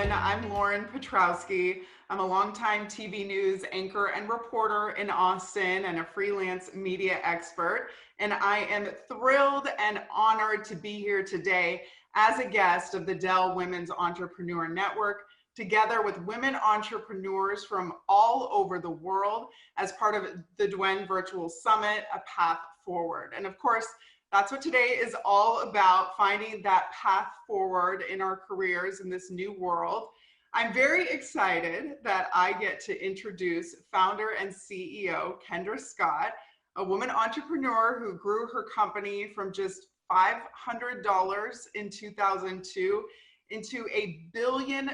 everyone. I'm Lauren Petrowski. I'm a longtime TV news anchor and reporter in Austin and a freelance media expert. And I am thrilled and honored to be here today as a guest of the Dell Women's Entrepreneur Network, together with women entrepreneurs from all over the world as part of the DWEN Virtual Summit, A Path Forward. And of course, that's what today is all about, finding that path forward in our careers in this new world. I'm very excited that I get to introduce founder and CEO Kendra Scott, a woman entrepreneur who grew her company from just $500 in 2002 into a $1 billion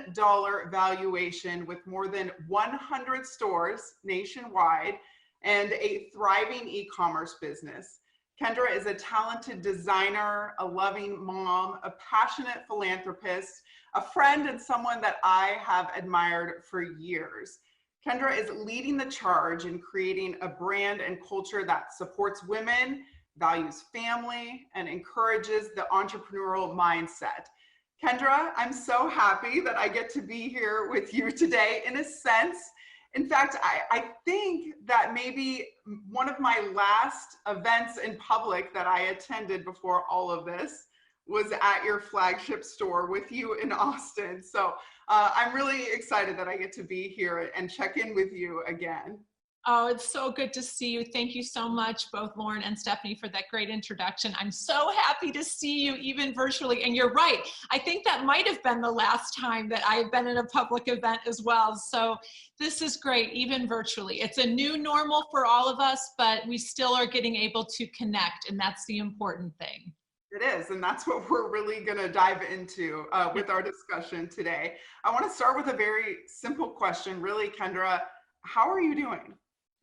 valuation with more than 100 stores nationwide and a thriving e-commerce business. Kendra is a talented designer, a loving mom, a passionate philanthropist, a friend, and someone that I have admired for years. Kendra is leading the charge in creating a brand and culture that supports women, values family, and encourages the entrepreneurial mindset. Kendra, I'm so happy that I get to be here with you today. In a sense, in fact, I think that maybe one of my last events in public that I attended before all of this was at your flagship store with you in Austin. So I'm really excited that I get to be here and check in with you again. Oh, it's so good to see you. Thank you so much, both Lauren and Stephanie, for that great introduction. I'm so happy to see you even virtually. And you're right. I think that might have been the last time that I've been in a public event as well. So this is great, even virtually. It's a new normal for all of us, but we still are getting able to connect, and that's the important thing. It is, and that's what we're really going to dive into with our discussion today. I want to start with a very simple question, really, Kendra. How are you doing?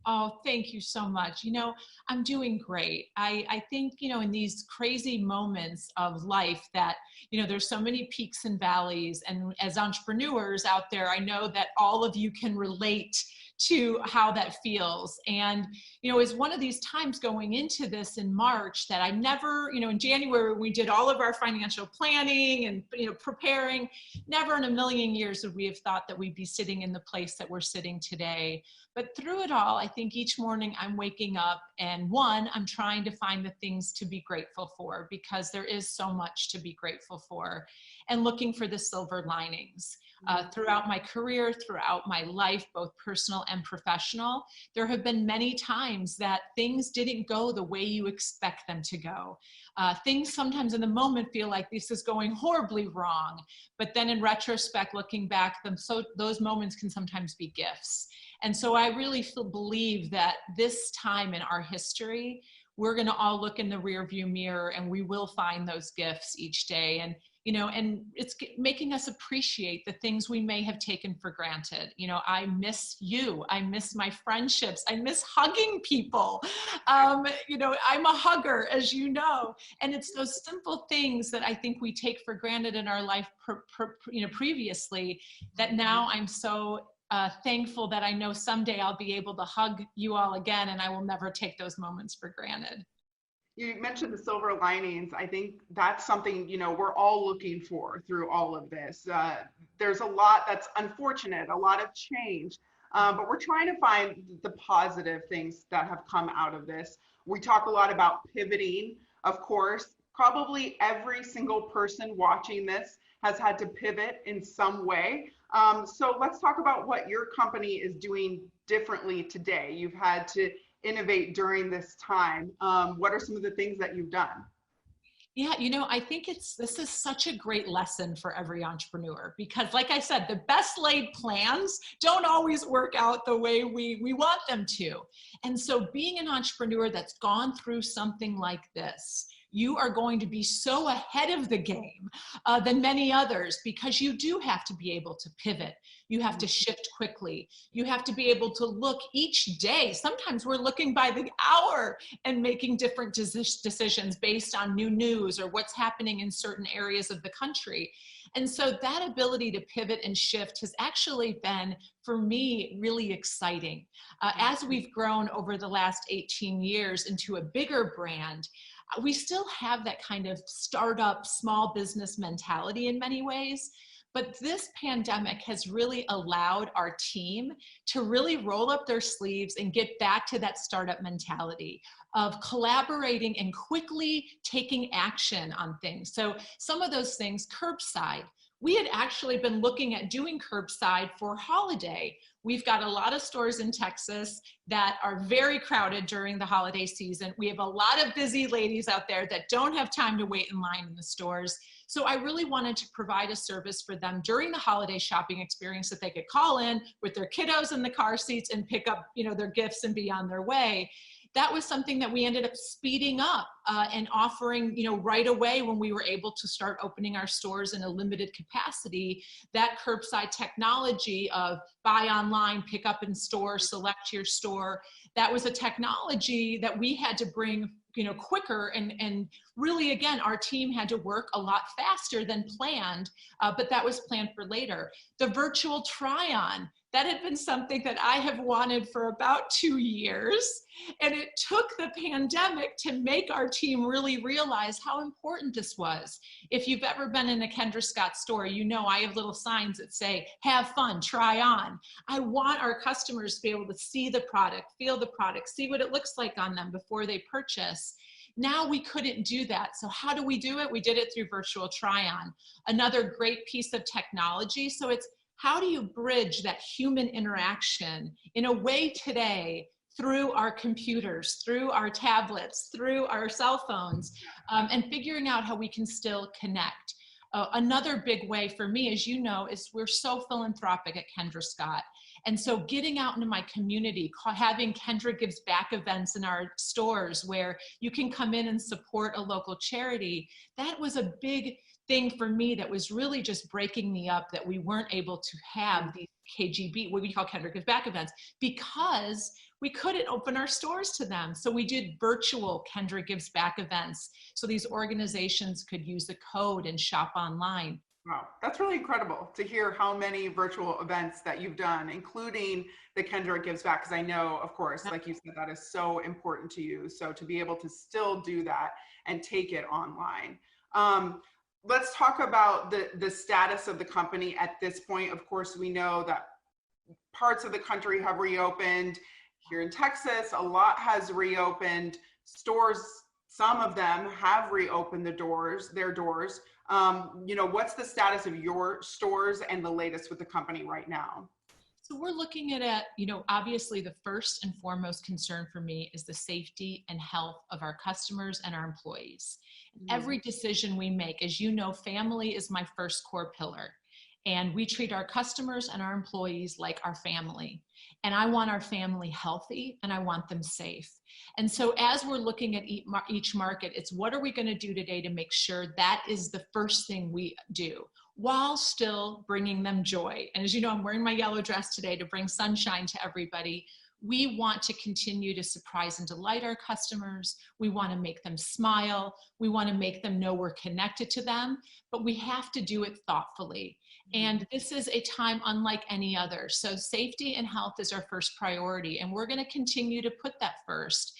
Oh, thank you so much. You know, I'm doing great. I think, you know, in these crazy moments of life that, you know, there's so many peaks and valleys. And as entrepreneurs out there, I know that all of you can relate to how that feels. And, you know, is one of these times going into this in March that I never, you know, in January, we did all of our financial planning and, you know, preparing. Never in a million years would we have thought that we'd be sitting in the place that we're sitting today. But through it all, I think each morning I'm waking up and I'm trying to find the things to be grateful for, because there is so much to be grateful for, and looking for the silver linings. Throughout my career, throughout my life, both personal and professional, there have been many times that things didn't go the way you expect them to go. Things sometimes in the moment feel like this is going horribly wrong, but then in retrospect, looking back, those moments can sometimes be gifts. And so I really believe that this time in our history, we're going to all look in the rearview mirror and we will find those gifts each day. And, you know, and it's making us appreciate the things we may have taken for granted. You know, I miss you. I miss my friendships. I miss hugging people. You know, I'm a hugger, as you know, and it's those simple things that I think we take for granted in our life, you know, previously, that now I'm so thankful that I know someday I'll be able to hug you all again, and I will never take those moments for granted. You mentioned the silver linings. I think that's something, you know, we're all looking for through all of this. There's a lot that's unfortunate, a lot of change, but we're trying to find the positive things that have come out of this. We talk a lot about pivoting, of course. Probably every single person watching this has had to pivot in some way. So let's talk about what your company is doing differently today. You've had to innovate during this time. What are some of the things that you've done? Yeah, you know, I think this is such a great lesson for every entrepreneur, because like I said, the best laid plans don't always work out the way we want them to. And so being an entrepreneur that's gone through something like this, you are going to be so ahead of the game than many others, because you do have to be able to pivot. You have to shift quickly. You have to be able to look each day. Sometimes we're looking by the hour and making different decisions based on new news or what's happening in certain areas of the country. And so that ability to pivot and shift has actually been, for me, really exciting. As we've grown over the last 18 years into a bigger brand, we still have that kind of startup, small business mentality in many ways, But this pandemic has really allowed our team to really roll up their sleeves and get back to that startup mentality of collaborating and quickly taking action on things. So some of those things, curbside. We had actually been looking at doing curbside for holiday. We've got a lot of stores in Texas that are very crowded during the holiday season. We have a lot of busy ladies out there that don't have time to wait in line in the stores. So I really wanted to provide a service for them during the holiday shopping experience that they could call in with their kiddos in the car seats and pick up, their gifts and be on their way. That was something that we ended up speeding up and offering, right away when we were able to start opening our stores in a limited capacity. That curbside technology of buy online, pick up in store, select your store, that was a technology that we had to bring quicker, and really, again, our team had to work a lot faster than planned, but that was planned for later. The virtual try-on, that had been something that I have wanted for about 2 years, and it took the pandemic to make our team really realize how important this was. If you've ever been in a Kendra Scott store, I have little signs that say, have fun, try on. I want our customers to be able to see the product, feel the product, see what it looks like on them before they purchase. Now we couldn't do that. So how do we do it? We did it through virtual try-on. Another great piece of technology. So it's how do you bridge that human interaction in a way today through our computers, through our tablets, through our cell phones, and figuring out how we can still connect. Another big way for me, as you know, is we're so philanthropic at Kendra Scott. And so getting out into my community, having Kendra Gives Back events in our stores where you can come in and support a local charity, that was a big thing for me that was really just breaking me up, that we weren't able to have these KGB, what we call Kendra Gives Back events, because we couldn't open our stores to them. So we did virtual Kendra Gives Back events so these organizations could use the code and shop online. Wow, that's really incredible to hear how many virtual events that you've done, including the Kendra Gives Back, because I know, of course, like you said, that is so important to you. So to be able to still do that and take it online. Let's talk about the status of the company at this point. Of course, we know that parts of the country have reopened. Here in Texas, a lot has reopened. Stores, some of them have reopened their doors. What's the status of your stores and the latest with the company right now? So we're looking at, obviously the first and foremost concern for me is the safety and health of our customers and our employees. Every decision we make, as you know, family is my first core pillar. And we treat our customers and our employees like our family. And I want our family healthy and I want them safe. And so as we're looking at each market, it's what are we going to do today to make sure that is the first thing we do while still bringing them joy. And as you know, I'm wearing my yellow dress today to bring sunshine to everybody. We want to continue to surprise and delight our customers. We want to make them smile. We want to make them know we're connected to them, but we have to do it thoughtfully. And this is a time unlike any other. So safety and health is our first priority, and we're going to continue to put that first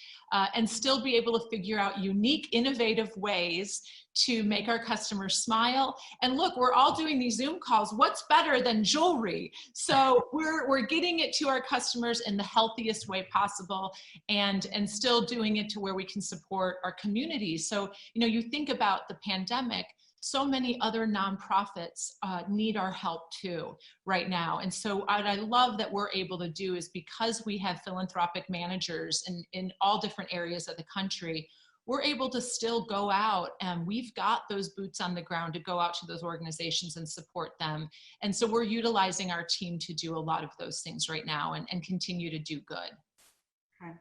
and still be able to figure out unique, innovative ways to make our customers smile. And look, we're all doing these Zoom calls. What's better than jewelry? So we're getting it to our customers in the healthiest way possible, and still doing it to where we can support our communities. So, you think about the pandemic, so many other nonprofits need our help too right now. And so what I love that we're able to do is because we have philanthropic managers in all different areas of the country, we're able to still go out, and we've got those boots on the ground to go out to those organizations and support them. And so we're utilizing our team to do a lot of those things right now and continue to do good. Okay.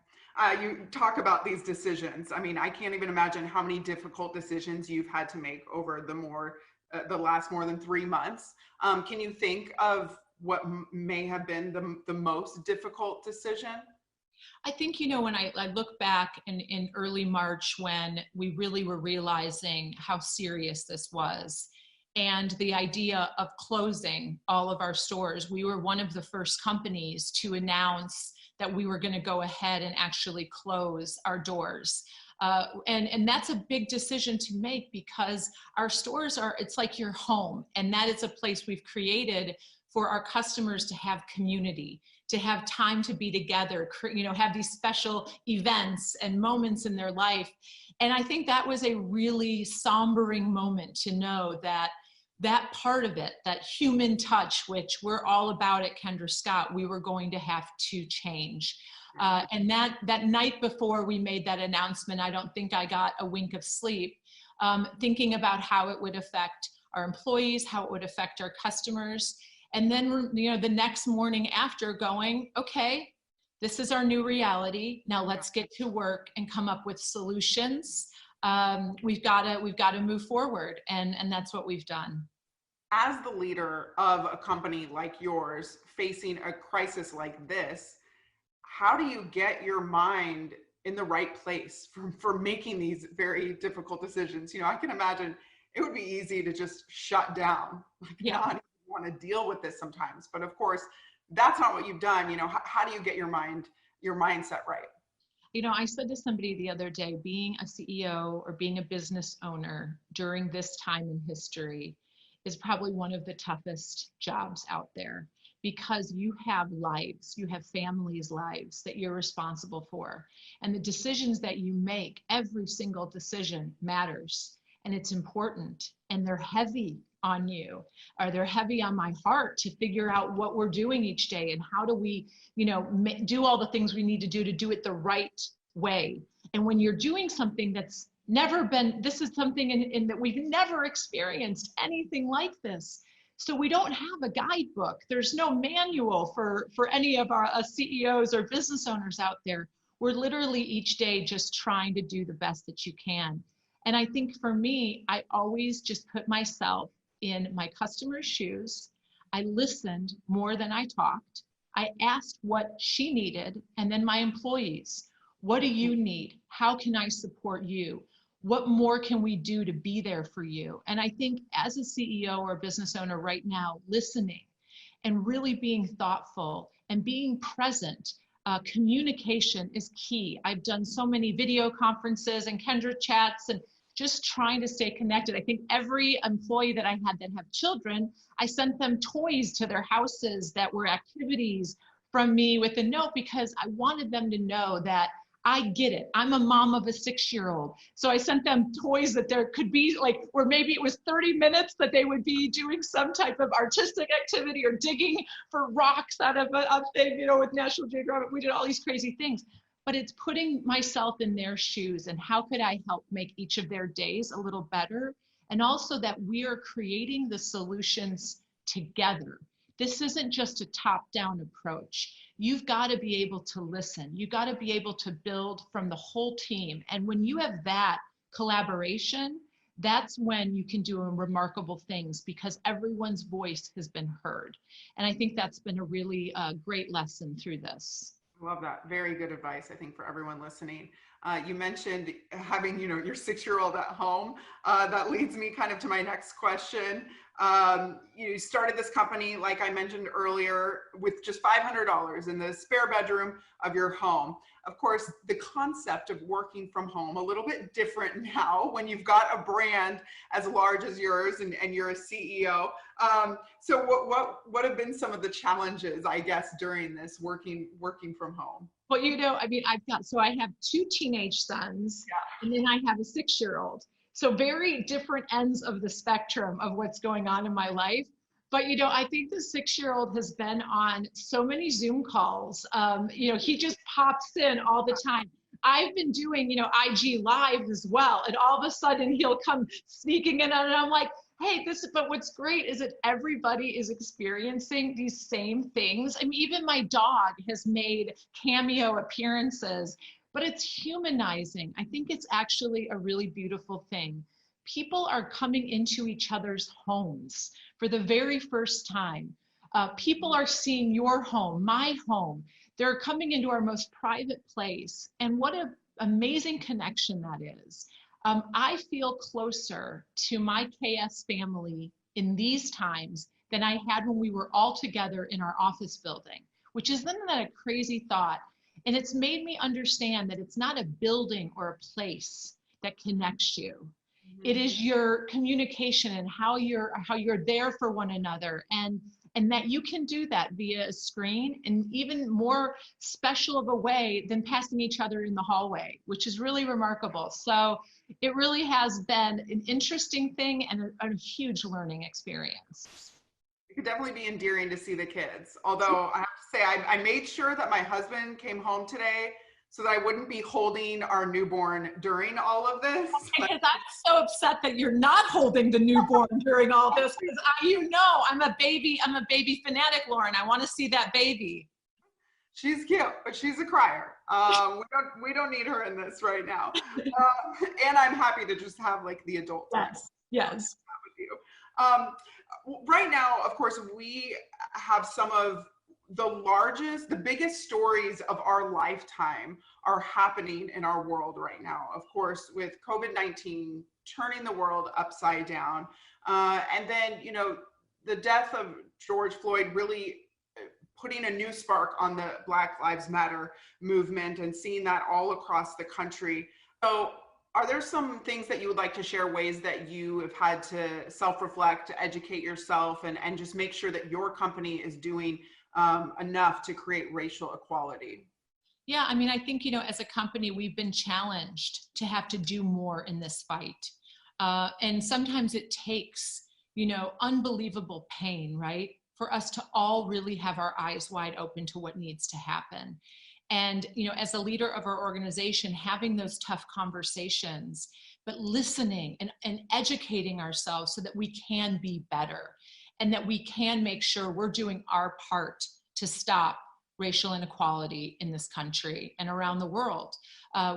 You talk about these decisions. I mean, I can't even imagine how many difficult decisions you've had to make over the last more than 3 months. Can you think of what may have been the most difficult decision? I think, when I look back in early March when we really were realizing how serious this was, and the idea of closing all of our stores, we were one of the first companies to announce that we were going to go ahead and actually close our doors. And that's a big decision to make, because our stores are, it's like your home. And that is a place we've created for our customers to have community, to have time to be together, have these special events and moments in their life. And I think that was a really sombering moment to know that that part of it, that human touch, which we're all about at Kendra Scott, we were going to have to change. And that night before we made that announcement, I don't think I got a wink of sleep, thinking about how it would affect our employees, how it would affect our customers. And then, the next morning after, going, okay, this is our new reality. Now let's get to work and come up with solutions. We've got to move forward, and that's what we've done. As the leader of a company like yours facing a crisis like this, how do you get your mind in the right place for making these very difficult decisions? I can imagine it would be easy to just shut down, not want to deal with this sometimes. But of course, that's not what you've done. How do you get your mindset right? I said to somebody the other day, being a CEO or being a business owner during this time in history is probably one of the toughest jobs out there, because you have lives, you have families' lives that you're responsible for. And the decisions that you make, every single decision matters, and it's important, and they're heavy on you, or they're heavy on my heart to figure out what we're doing each day and how do we, do all the things we need to do it the right way. And when you're doing something that's never been, this is something in that we've never experienced anything like this. So we don't have a guidebook. There's no manual for any of our CEOs or business owners out there. We're literally each day just trying to do the best that you can. And I think for me, I always just put myself in my customer's shoes. I listened more than I talked. I asked what she needed, and then my employees, what do you need? How can I support you? What more can we do to be there for you? And I think as a CEO or a business owner right now, listening and really being thoughtful and being present, communication is key. I've done so many video conferences and Kendra chats and just trying to stay connected. I think every employee that I had that have children, I sent them toys to their houses that were activities from me with a note, because I wanted them to know that I get it. I'm a mom of a 6-year-old. So I sent them toys that there could be where maybe it was 30 minutes that they would be doing some type of artistic activity or digging for rocks out of a thing, with National Geographic. We did all these crazy things, but it's putting myself in their shoes and how could I help make each of their days a little better? And also that we are creating the solutions together. This isn't just a top-down approach. You've got to be able to listen. You've got to be able to build from the whole team. And when you have that collaboration, that's when you can do remarkable things, because everyone's voice has been heard. And I think that's been a really great lesson through this. Love that. Very good advice, I think, for everyone listening. You mentioned having, your 6-year-old at home. That leads me kind of to my next question. You started this company, like I mentioned earlier, with just $500 in the spare bedroom of your home. Of course, the concept of working from home, a little bit different now when you've got a brand as large as yours and you're a CEO. So what have been some of the challenges, I guess, during this working from home? Well, I have 2 teenage sons, and then I have a 6-year-old. So very different ends of the spectrum of what's going on in my life. But, I think the 6-year-old has been on so many Zoom calls. He just pops in all the time. I've been doing, IG Live as well. And all of a sudden he'll come sneaking in, and I'm like, hey, but what's great is that everybody is experiencing these same things. I mean, even my dog has made cameo appearances, but it's humanizing. I think it's actually a really beautiful thing. People are coming into each other's homes for the very first time. People are seeing your home, my home. They're coming into our most private place. And what an amazing connection that is. I feel closer to my KS family in these times than I had when we were all together in our office building, which isn't that a crazy thought? And it's made me understand that it's not a building or a place that connects you. It is your communication and how you're there for one another, and that you can do that via a screen, and even more special of a way than passing each other in the hallway, which is really remarkable. So it really has been an interesting thing and a huge learning experience. It could definitely be endearing to see the kids. Although I have to say, I made sure that my husband came home today so that I wouldn't be holding our newborn during all of this. Because I'm so upset that you're not holding the newborn during all this, because I'm a baby fanatic, Lauren. I want to see that baby. She's cute, but she's a crier. We don't need her in this right now. And I'm happy to just have like the adult time. Yes. With you. Right now, of course, we have some of the biggest stories of our lifetime are happening in our world right now. Of course, with COVID-19 turning the world upside down. And then, the death of George Floyd really putting a new spark on the Black Lives Matter movement and seeing that all across the country. So are there some things that you would like to share, ways that you have had to self-reflect, to educate yourself, and just make sure that your company is doing enough to create racial equality? Yeah, I mean, I think, as a company, we've been challenged to have to do more in this fight. And sometimes it takes, unbelievable pain, right? For us to all really have our eyes wide open to what needs to happen. And, as a leader of our organization, having those tough conversations, but listening and educating ourselves so that we can be better and that we can make sure we're doing our part to stop racial inequality in this country and around the world.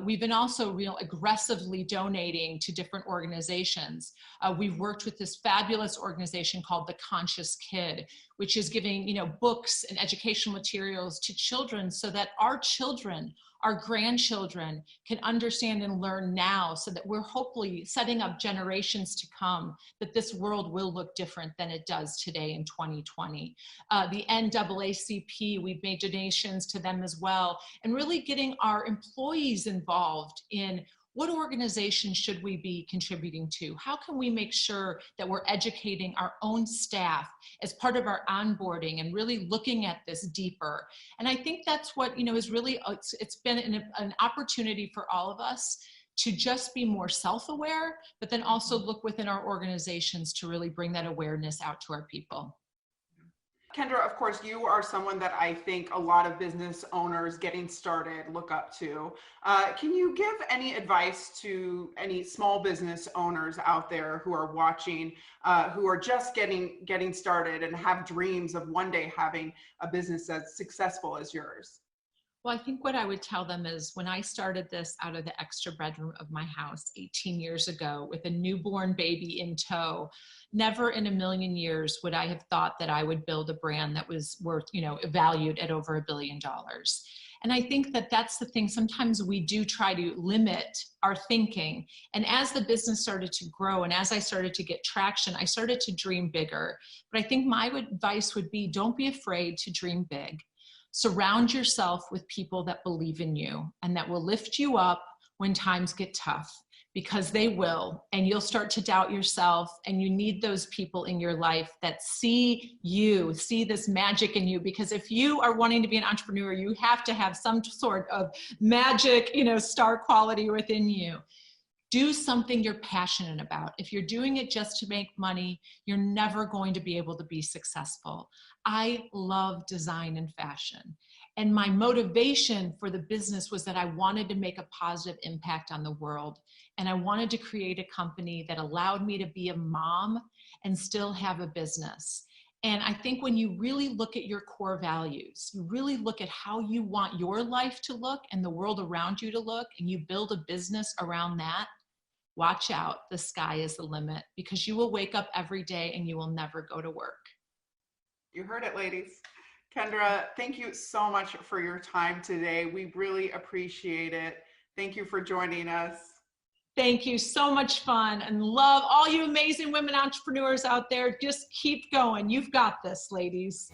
We've been also aggressively donating to different organizations. We've worked with this fabulous organization called The Conscious Kid, which is giving books and educational materials to children so that our children, our grandchildren can understand and learn now, so that we're hopefully setting up generations to come, that this world will look different than it does today in 2020. The NAACP, we've made donations to them as well, and really getting our employees involved in what organizations should we be contributing to? How can we make sure that we're educating our own staff as part of our onboarding and really looking at this deeper? And I think that's what, is really, it's been an opportunity for all of us to just be more self-aware, but then also look within our organizations to really bring that awareness out to our people. Kendra, of course, you are someone that I think a lot of business owners getting started look up to. Can you give any advice to any small business owners out there who are watching, who are just getting started and have dreams of one day having a business as successful as yours? Well, I think what I would tell them is, when I started this out of the extra bedroom of my house 18 years ago with a newborn baby in tow, never in a million years would I have thought that I would build a brand that was worth, valued at over $1 billion. And I think that that's the thing. Sometimes we do try to limit our thinking. And as the business started to grow and as I started to get traction, I started to dream bigger. But I think my advice would be, don't be afraid to dream big. Surround yourself with people that believe in you and that will lift you up when times get tough, because they will, and you'll start to doubt yourself, and you need those people in your life that see this magic in you, because if you are wanting to be an entrepreneur, you have to have some sort of magic, star quality within you. Do something you're passionate about. If you're doing it just to make money, you're never going to be able to be successful. I love design and fashion. And my motivation for the business was that I wanted to make a positive impact on the world. And I wanted to create a company that allowed me to be a mom and still have a business. And I think when you really look at your core values, you really look at how you want your life to look and the world around you to look, and you build a business around that, watch out, the sky is the limit, because you will wake up every day and you will never go to work. You heard it, ladies. Kendra, thank you so much for your time today. We really appreciate it. Thank you for joining us. Thank you. So much fun, and love all you amazing women entrepreneurs out there. Just keep going. You've got this, ladies.